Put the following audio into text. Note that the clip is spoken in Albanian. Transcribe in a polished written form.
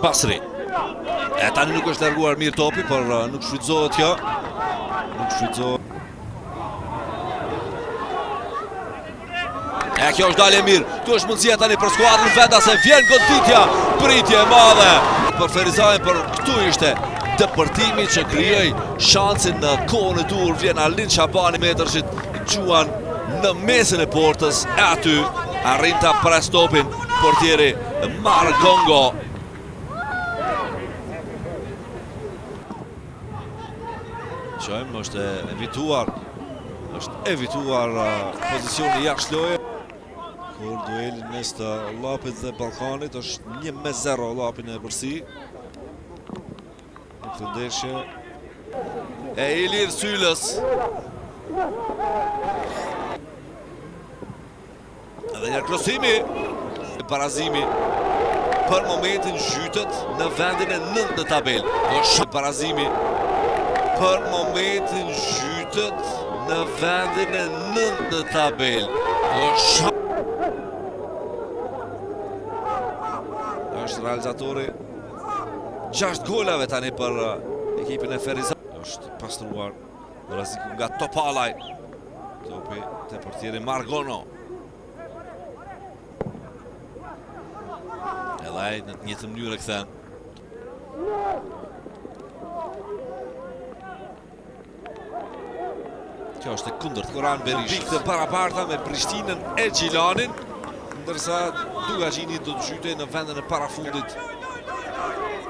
Basri. E tani nuk është larguar mirë topi, por nuk shfrytëzohet kjo. Nuk shfrytëzohet. E kjo është dalje mirë. Tu është mundësia tani për skuadrën vendase. Vjen goditja, pritje e madhe për Ferizajin, por këtu ishte dëpërtimi që krijoi shansin në kohën e dur. Vjen Alin Shabani Metërshit, quan në mesin e portës, e aty arrin ta pres topin portieri Margongo. Shojmë, është evituar pozicioni jashtë loje. Kur duelin mes të Ollapit dhe Ballkanit është 1-0 Ollapin e përsi. Në këtë ndeshje e Ilir Sylës. Edhe një krosimi, barazimi për momentin zhytet në vendin e 9 në tabel. Është barazimi për momentin zhytet në vendin e 9 në tabel. Është realizatori 6 golave tani për ekipin e Ferizajit. Është pastruar rreziku nga Topallaj. Topi te portieri Margono. Edhe ai në të njëjtën mënyrë kthen. Kjo është e kundërt. Kuran Berisha. Pikë të barabarta me Prishtinën e Gjilanin, ndërsa Dugagjini do të zhytej në vendin e parafundit